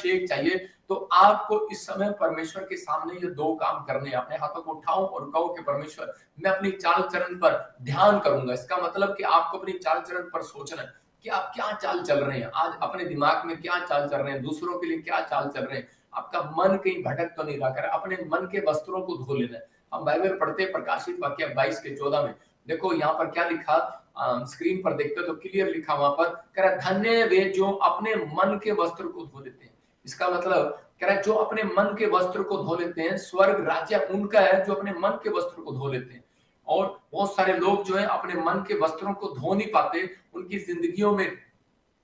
Shake चाहिए, तो आपको इस समय परमेश्वर के सामने ये 2 काम करने हैं। अपने हाथों को उठाओ और कहो कि परमेश्वर, मैं अपनी चाल-चलन पर ध्यान करूँगा। इसका मतलब कि आपको अपनी चाल-चलन पर सोचना है कि आप क्या चाल चल रहे हैं। आज अपने दिमाग में क्या चाल चल रहे हैं, दूसरों के लिए क्या चाल चल रहे हैं। आपका मन कहीं भटक तो नहीं रहा। कर अपने मन के वस्त्रों को धो लेना है। हम बाइबल पढ़ते हैं प्रकाशित वाक्य 22 के 14 में। देखो यहाँ पर क्या लिखा, स्क्रीन पर देखते हो तो क्लियर लिखा वहां पर, कह रहा धन्य वे जो अपने मन के वस्त्र को धो लेते हैं। इसका मतलब कह रहा है जो अपने मन के वस्त्र को धो लेते हैं, स्वर्ग राज्य उनका है जो अपने मन के वस्त्र को धो लेते हैं। और बहुत सारे लोग जो है अपने मन के वस्त्रों को धो नहीं पाते, उनकी जिंदगियों में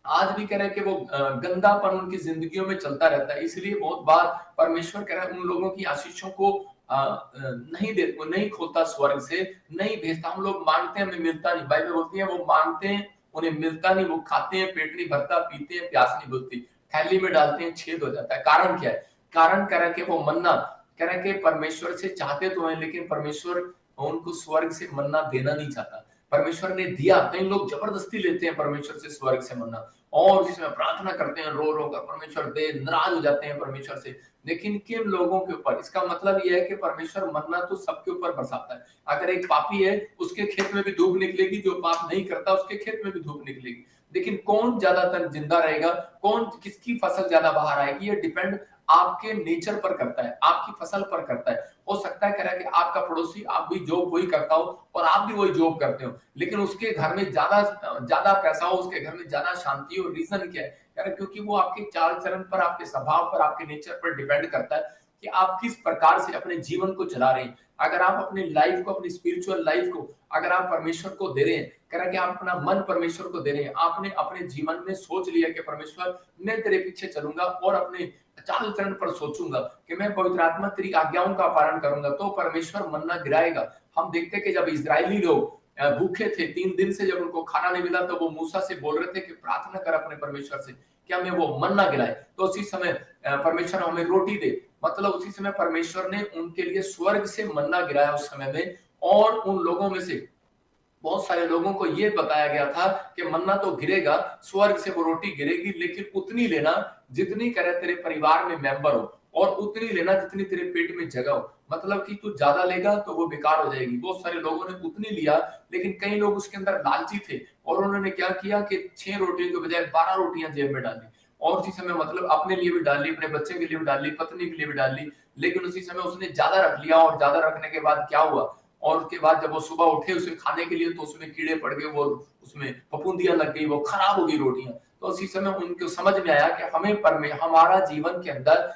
आज भी कह रहा है कि वो गंदापन उनकी जिंदगियों में चलता रहता है। इसलिए बहुत बार परमेश्वर कह रहा है उन लोगों की आशीषों को नहीं खोलता, स्वर्ग से नहीं भेजता। हम लोग मांगते हैं, हमें मिलता नहीं। बाइबल बोलती है वो मांगते हैं, उन्हें मिलता नहीं। वो खाते हैं, पेट नहीं भरता, पीते हैं, प्यास नहीं बुझती, थैली में डालते हैं, छेद हो जाता है। कारण क्या है? कारण कह रहा है कि वो मन्ना, कह रहा है कि परमेश्वर से चाहते तो हैं, लेकिन परमेश्वर उनको स्वर्ग से मन्ना देना नहीं चाहता। परमेश्वर ने दिया, कई लोग जबरदस्ती लेते हैं परमेश्वर से स्वर्ग से मन्ना, और जिसमें प्रार्थना करते हैं रो रो कर, परमेश्वर दे, नाराज हो जाते हैं परमेश्वर से। लेकिन किन लोगों के ऊपर? इसका मतलब यह है कि परमेश्वर मन्ना तो सबके ऊपर बरसाता है। अगर एक पापी है, उसके खेत में भी धूप निकलेगी, जो पाप नहीं करता उसके खेत में भी धूप निकलेगी। लेकिन कौन ज्यादातर जिंदा रहेगा, कौन किसकी फसल ज्यादा बाहर आएगी, ये डिपेंड आपके नेचर पर करता है, आपकी फसल पर करता है। हो सकता है कह रहा है कि आपका पड़ोसी, आप भी जॉब वही करता हो और आप भी वही जॉब करते हो, लेकिन उसके घर में ज्यादा ज्यादा पैसा हो, उसके घर में ज्यादा शांति हो। रीजन क्या है? कह रहा है क्योंकि वो आपके चाल चलन पर, आपके स्वभाव पर, आपके नेचर पर डिपेंड करता है कि आप किस प्रकार से अपने जीवन को चला रहे हैं। अगर आप अपनी लाइफ को, अपनी स्पिरिचुअल लाइफ को अगर आप परमेश्वर को दे रहे हैं, कह रहा है कि आप अपना मन परमेश्वर को दे रहे हैं, आपने अपने जीवन में सोच लिया कि परमेश्वर मैं तेरे पीछे चलूंगा और अपने चाल चरण पर सोचूंगा कि मैं पवित्र आत्मा तेरी आज्ञाओं का पालन करूंगा, तो परमेश्वर मन्ना गिराएगा। हम देखते हैं कि जब इजरायली लोग भूखे थे 3 दिन से, जब उनको खाना नहीं मिला, तो वो मूसा से बोल रहे थे कि प्रार्थना कर अपने परमेश्वर से कि हमें वो मन्ना गिराए। तो उसी समय परमेश्वर हमें रोटी दे, मतलब उसी समय परमेश्वर ने उनके लिए स्वर्ग से मन्ना गिराया उस समय में। और उन लोगों में से बहुत सारे लोगों को ये बताया गया था कि मन्ना तो गिरेगा, स्वर्ग से वो रोटी गिरेगी, लेकिन उतनी लेना जितनी करे तेरे परिवार में मेंबर हो, और उतनी लेना जितनी तेरे पेट में जगह हो। मतलब कि तू ज्यादा लेगा तो वो बेकार हो जाएगी। बहुत सारे लोगों ने उतनी लिया, लेकिन कई लोग उसके अंदर लालची थे और उन्होंने क्या किया कि 6 रोटियों के बजाय 12 रोटियां जेब में डाली, और उसी समय मतलब अपने लिए भी डाल ली, अपने बच्चे के लिए भी डाल ली, पत्नी के लिए भी डाल ली। लेकिन उसी समय उसने ज्यादा रख लिया, और ज्यादा रखने के बाद क्या हुआ, और उसके बाद जब वो सुबह उठे उसे खाने के लिए, तो उसमें कीड़े पड़ गए, वो उसमें फफूंदियां लग गई, वो खराब हो गई रोटियां। तो उसी समय उनको समझ में आया कि हमें हमारा जीवन के अंदर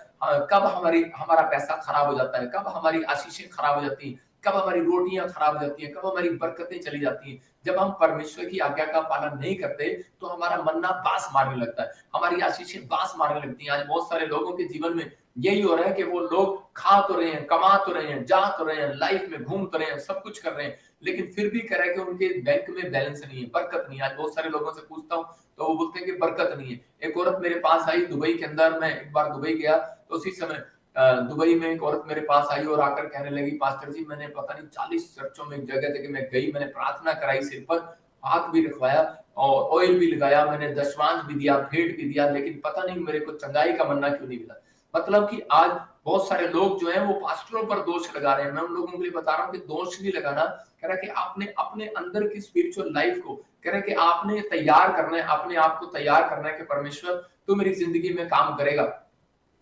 कब हमारा पैसा खराब हो जाता है, कब हमारी आशीषें खराब हो जाती हैं, कब हमारी रोटियां खराब हो जाती हैं, कब हमारी बरकतें चली जाती हैं। जब हम परमेश्वर की आज्ञा का पालन नहीं करते तो हमारा मन्ना बांस मारने लगता है, हमारी आशीषें बांस मारने लगती हैं। आज बहुत सारे लोगों के जीवन में यही हो रहा है कि वो लोग खा तो रहे हैं, कमा तो रहे हैं, जा तो रहे हैं, लाइफ में घूम तो रहे हैं, सब कुछ कर रहे हैं, लेकिन फिर भी कह रहा है कि उनके बैंक में बैलेंस नहीं है, बरकत नहीं है। आज बहुत सारे लोगों से पूछता हूँ तो वो बोलते हैं कि बरकत नहीं है। एक औरत मेरे पास आई दुबई के अंदर, मैं एक बार दुबई गया तो उसी समय दुबई में एक औरत मेरे पास आई और आकर कहने लगी, पास्टर जी मैंने पता नहीं 40 चर्चों में एक जगह जगह मैं गई, मैंने प्रार्थना कराई, सिर पर हाथ भी रखवाया और ऑयल भी लगाया, मैंने दशमांश भी दिया, भेंट भी दिया, लेकिन पता नहीं मेरे को चंगाई का मन्ना क्यों नहीं मिला। मतलब कि आज बहुत सारे लोग जो हैं वो पास्टरों पर दोष लगा रहे हैं। मैं उन लोगों के लिए बता रहा हूँ कि दोष नहीं लगाना, कह रहा है कि आपने अपने अंदर की स्पिरिचुअल लाइफ को, कह रहा है कि आपने तैयार करना है, अपने आप को तैयार करना है कि परमेश्वर तू मेरी जिंदगी में काम करेगा।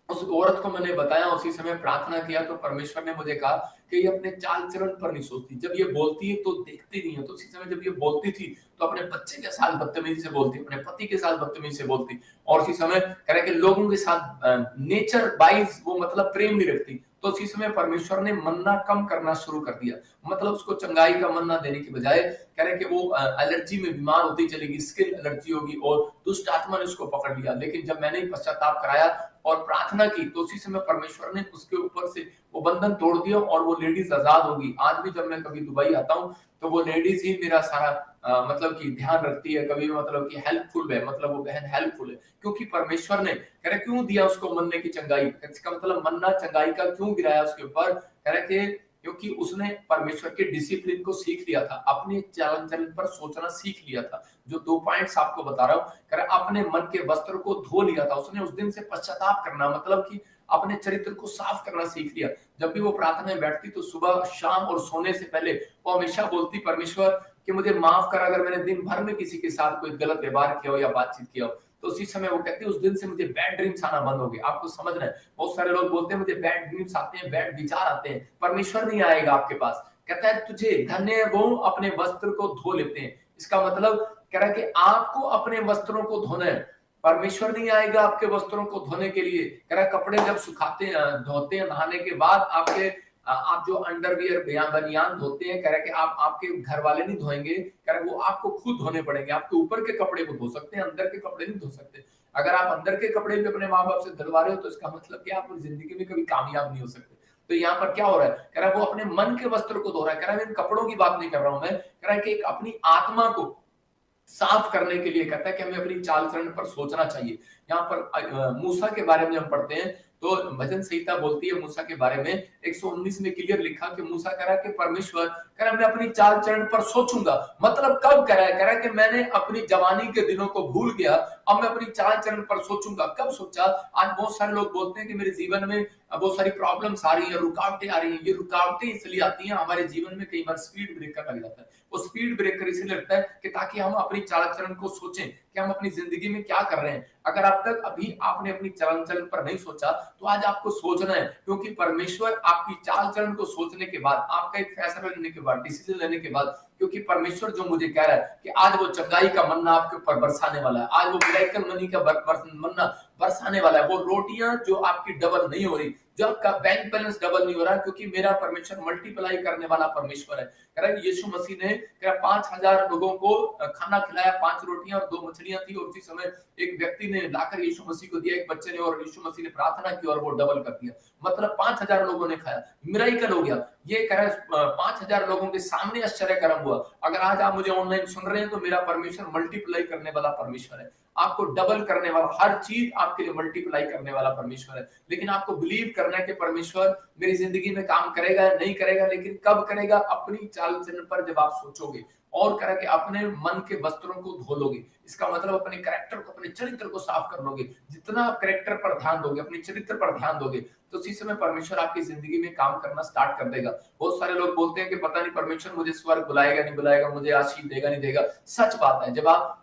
उस औरत को मैंने बताया, उसी समय प्रार्थना किया, तो परमेश्वर ने मुझे कहा कि ये अपने चाल चलन पर नहीं सोचती, जब ये बोलती है तो देखती नहीं है। तो उसी समय जब ये बोलती थी तो अपने बच्चे के साथ बदतमीजी से बोलती, अपने पति के साथ बदतमीजी से बोलती, और उसी समय कह रहे कि लोगों के साथ नेचर वाइज वो मतलब प्रेम नहीं रखती। तो उसी समय परमेश्वर ने मन्ना कम करना शुरू कर दिया, मतलब उसको चंगाई का मन्ना देने की बजाय कह रहे कि वो एलर्जी में बीमार होती चलेगी, स्किन एलर्जी होगी, और दुष्ट आत्मा ने उसको पकड़ लिया। लेकिन जब मैंने पश्चाताप कराया और प्रार्थना की तो उसी समय परमेश्वर ने उसके ऊपर से वो बंधन तोड़ दिया और वो लेडीज आजाद होगी। आज भी जब मैं कभी दुबई आता हूँ तो वो लेडीज ही मेरा सारा मतलब कि ध्यान रखती है, कभी मतलब कि हेल्पफुल है, मतलब वो बहन हेल्पफुल है, क्योंकि परमेश्वर ने कह रहे क्यों दिया उसको मन्ने की चंगाई। इसका मतलब मन्ना चंगाई का क्यों गिराया उसके ऊपर, कह रहे कि क्योंकि उसने परमेश्वर के डिसिप्लिन को सीख लिया था, अपने चाल चलन पर सोचना सीख लिया था। जो 2 पॉइंट्स आपको बता रहा हूँ, कह रहा है अपने मन के वस्त्र को धो लिया था। उसने उस दिन से पश्चाताप करना, मतलब कि अपने चरित्र को साफ करना सीख लिया। जब भी वो प्रार्थना में बैठती तो सुबह, शाम और सोने से पहले वो हमेशा बोलती, परमेश्वर कि मुझे माफ कर अगर मैंने दिन भर में किसी के साथ कोई गलत व्यवहार किया हो या बातचीत किया हो। तो उसी समय वो कहती है उस दिन से मुझे बैड ड्रीम्स आना बंद हो गए। आपको समझना है, बहुत सारे लोग बोलते हैं मुझे बैड ड्रीम्स आते हैं, बैड विचार आते हैं, परमेश्वर नहीं आएगा आपके पास। कहता है तुझे धन्य वो अपने वस्त्र को धो लेते हैं। इसका मतलब कह रहा है कि आपको अपने वस्त्रों को धोना है, परमेश्वर नहीं आएगा आपके वस्त्रों को धोने के लिए। कह रहा है कपड़े जब सुखाते हैं, धोते हैं, नहाने के बाद आपके आप जो अंडरवियर बनियान धोते हैं, कह रहा है कि आप आपके घर वाले नहीं धोएंगे, कह रहा है वो आपको खुद धोने पड़ेंगे। आपके ऊपर के कपड़े को धो सकते हैं, अंदर के कपड़े नहीं धो सकते। अगर आप अंदर के कपड़े भी अपने माँ बाप से धुलवा रहे हो तो इसका मतलब कि आप जिंदगी में कभी कामयाब नहीं हो सकते। तो यहाँ पर क्या हो रहा है, कह रहा है वो अपने मन के वस्त्र को धो रहा है। कह रहा है इन कपड़ों की बात नहीं कर रहा हूं मैं, कह रहा है कि एक अपनी आत्मा को साफ करने के लिए कहता है कि हमें अपनी चाल चलन पर सोचना चाहिए। यहाँ पर मूसा के बारे में हम पढ़ते हैं तो भजन संहिता बोलती है मूसा के बारे में, 119 में क्लियर लिखा कि मूसा कह रहा है कि परमेश्वर कह रहा है मैं अपनी चाल चलन पर सोचूंगा। मतलब कब कह रहा है कि मैंने अपनी जवानी के दिनों को भूल गया, अब मैं अपनी चाल चलन पर सोचूंगा। कब सोचा? आज बहुत सारे लोग बोलते हैं कि मेरे जीवन में बहुत सारी प्रॉब्लम्स आ रही है, रुकावटें आ रही हैं। ये रुकावटें इसलिए आती हैं, हमारे जीवन में कई बार स्पीड ब्रेकर लग जाता है। वो स्पीड ब्रेकर इसलिए लगता है कि ताकि हम अपनी चाल चलन को सोचें कि हम अपनी जिंदगी में क्या कर रहे हैं। अगर अब तक अभी आपने अपनी चाल चलन पर नहीं सोचा तो आज आपको सोचना है, क्योंकि परमेश्वर आपकी चाल चलन को सोचने के बाद, आपका एक फैसला लेने के बाद, डिसीजन लेने के बाद, क्योंकि परमेश्वर जो मुझे कह रहा है कि आज वो चंगाई का मन्ना आपके ऊपर बरसाने वाला है, आज वो मिरेकल मनी का मन्ना बरसाने वाला है। वो रोटियां जो आपकी डबल नहीं हो रही, जो आपका बैंक बैलेंस डबल नहीं हो रहा, क्योंकि मेरा परमेश्वर मल्टीप्लाई करने वाला परमेश्वर है। कह रहा है यीशु मसीह ने 5,000 लोगों को खाना खिलाया, 5 रोटियां और 2 मछलियां थी, और उसी समय एक व्यक्ति ने लाकर यीशु मसीह को दिया, एक बच्चे ने, और यीशु मसीह ने प्रार्थना की और वो डबल कर दिया। मतलब 5,000 लोगों ने खाया, मिराइकल हो गया। ये कह रहा है 5,000 लोगों के सामने आश्चर्य कर्म हुआ। अगर आज आप मुझे ऑनलाइन सुन रहे हैं तो मेरा परमेश्वर मल्टीप्लाई करने वाला परमेश्वर है, आपको डबल करने वाला, हर चीज आपके लिए मल्टीप्लाई करने वाला परमेश्वर है। लेकिन आपको बिलीव करना है कि परमेश्वर मेरी जिंदगी में काम करेगा या नहीं करेगा, लेकिन कब करेगा? अपनी चाल चलन पर जब आप सोचोगे और कह के अपने मन के वस्त्रों को धो लोगे। इसका मतलब अपने कैरेक्टर को, अपने चरित्र को साफ कर लोगे। जितना आप कैरेक्टर पर ध्यान दोगे, अपने चरित्र पर ध्यान दोगे, तो उसी समय परमेश्वर आपकी जिंदगी में काम करना स्टार्ट कर देगा। बहुत सारे लोग बोलते हैं कि पता नहीं परमेश्वर मुझे स्वर्ग बुलाएगा नहीं बुलाएगा, मुझे आशीष देगा नहीं देगा। सच बात है, जब आप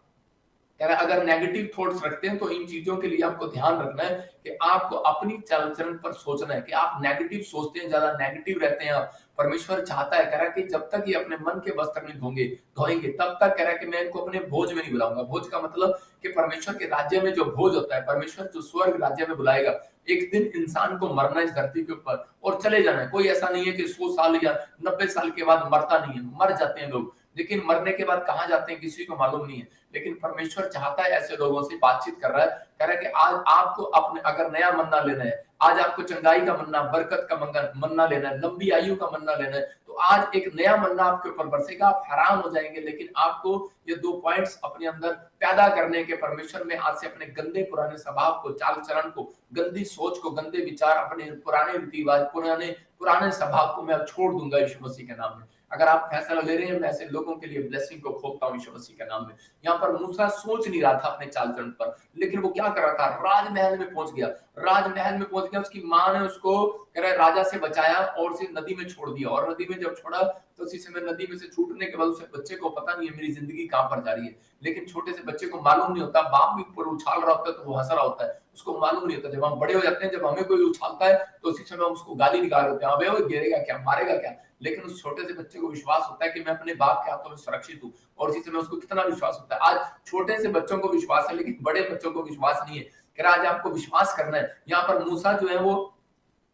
कह रहा है अगर नेगेटिव थॉट्स रखते हैं तो इन चीजों के लिए आपको ध्यान रखना है कि आपको अपनी चाल चलन पर सोचना है कि आप नेगेटिव सोचते हैं, ज्यादा नेगेटिव रहते हैं आप। परमेश्वर चाहता है, कह रहा है कि जब तक ये अपने मन के वस्त्र नहीं धोएंगे तब तक कह रहा है कि मैं इनको अपने भोज में नहीं बुलाऊंगा। भोज का मतलब कि परमेश्वर के राज्य में जो भोज होता है, परमेश्वर जो स्वर्ग राज्य में बुलाएगा। एक दिन इंसान को मरना इस धरती के ऊपर और चले जाना है। कोई ऐसा नहीं है कि 100 साल या 90 साल के बाद मरता नहीं है, मर जाते हैं लोग, लेकिन मरने के बाद कहां जाते हैं किसी को मालूम नहीं है। लेकिन परमेश्वर चाहता है, ऐसे लोगों से बातचीत कर रहा है, कह रहा है कि आज आपको अपने अगर नया मन्ना लेना है, आज आपको चंगाई का मन्ना, बरकत का मन्ना लेना है, लंबी आयु का मन्ना लेना है, तो आज एक नया मन्ना आपके ऊपर बरसेगा। आप हैरान हो जाएंगे। लेकिन आपको ये 2 पॉइंट्स अपने अंदर पैदा करने के परमेश्वर में आज से अपने गंदे पुराने स्वभाव को, चाल चलन को, गंदी सोच को, गंदे विचार, अपने पुराने रीति रिवाज, पुराने स्वभाव को मैं अब छोड़ दूंगा यीशु मसीह के नाम में। अगर आप फैसला ले रहे हैं, मैं ऐसे लोगों के लिए ब्लेसिंग को खोलता हूं यीशु मसीह के नाम में। यहाँ पर मूसा सोच नहीं रहा था अपने चाल चलन पर, लेकिन वो क्या कर रहा था? राजमहल में पहुंच गया। राजमहल में पहुंच गया, उसकी माँ ने उसको कह रहा है राजा से बचाया और उसे नदी में छोड़ दिया। और नदी में जब छोड़ा तो उसी समय नदी में से छूटने के बाद उसे बच्चे को पता नहीं है मेरी जिंदगी कहां पर जा रही है। लेकिन छोटे से बच्चे को मालूम नहीं होता, बाप भी ऊपर उछाल रहा होता है तो वो हंस रहा होता है, उसको मालूम नहीं होता। जब हम बड़े हो जाते हैं, जब हमें कोई उछालता है तो उसी समय हम उसको गाली निकाल रहे होते हैं, अबे वो गिरेगा क्या, मारेगा क्या। लेकिन उस छोटे से बच्चे को विश्वास होता है कि मैं अपने बाप के हाथों में सुरक्षित हूँ, और इसी समय उसको कितना विश्वास होता है। आज छोटे से बच्चों को विश्वास है, लेकिन बड़े बच्चों को विश्वास नहीं है। कह रहा आज आपको विश्वास करना है। यहाँ पर मूसा जो है वो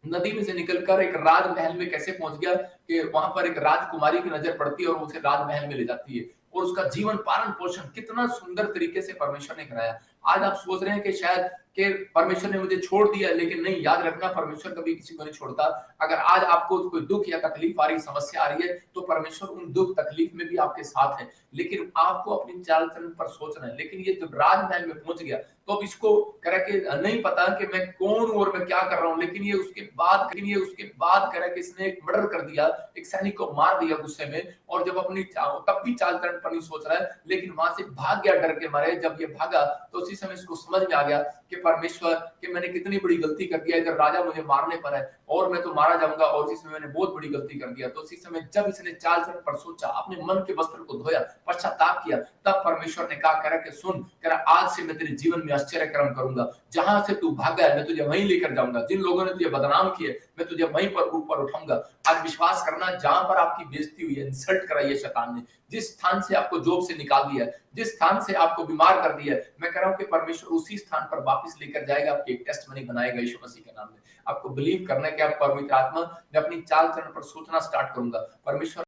नदी में से निकलकर एक राजमहल में कैसे पहुंच गया कि वहां पर एक राजकुमारी की नजर पड़ती है और उसे राजमहल में ले जाती है, और उसका जीवन पालन पोषण कितना सुंदर तरीके से परमेश्वर ने कराया। आज आप सोच रहे हैं कि शायद कि परमेश्वर ने मुझे छोड़ दिया, लेकिन नहीं, याद रखना परमेश्वर कभी किसी को नहीं छोड़ता। अगर आज आपको कोई दुःख या तकलीफ आ रही, समस्या आ रही है, तो परमेश्वर उन दुःख तकलीफ में भी आपके साथ है। लेकिन आपको अपनी चाल-चलन पर सोचना है। लेकिन ये जब राजमहल में पहुँच गया, तो अब इसको कह रहा है कि नहीं पता कि मैं कौन हूँ और मैं क्या कर रहा हूँ। लेकिन ये उसके बाद कह रहा है कि इसने एक मर्डर कर दिया, एक सैनिक को मार दिया गुस्से में, और जब अपनी तब भी चाल-चलन पर नहीं सोच रहा है, लेकिन वहाँ से भाग गया डर के मारे। जब ये भागा, तो उसी समय इसको समझ में आ गया कि परमेश्वर, कि मैंने कितनी बड़ी गलती कर दिया, इधर राजा मुझे मारने पर है और मैं तो मारा जाऊँगा, और इस समय मैंने बहुत बड़ी गलती कर दिया। तो उसी समय जब इसने चाल-चलन पर सोचा, अपने मन के वस्त्र को धोया, पश्चाताप किया, तब परमेश्वर ने कहा, कह रहा कि सुन, कह रहा आज से मैं तेरे जीवन में आश्चर्य कर्म करूँगा। जहाँ से तू भागा है, मैं तुझे वहीं लेकर जाऊँगा। जिन लोगों ने तुझे बदनाम किया, मैं तुझे वहीं पर ऊपर उठाऊँगा। आज विश्वास करना, जहाँ पर आपकी बेइज्जती हुई है, इंसल्ट कराई है शैतान ने, जिस स्थान से आपको जॉब से निकाल दिया है, जिस स्थान से आपको बीमार कर दिया है, मैं कह रहा हूँ कि परमेश्वर उसी स्थान पर वापस लेकर जाएगा, आपकी एक टेस्टमनी बनाएगा यीशु मसीह के नाम में। आपको बिलीव करना है कि आप पवित्र आत्मा, मैं अपनी चाल-चलन पर सोचना स्टार्ट करूँगा। परमेश्वर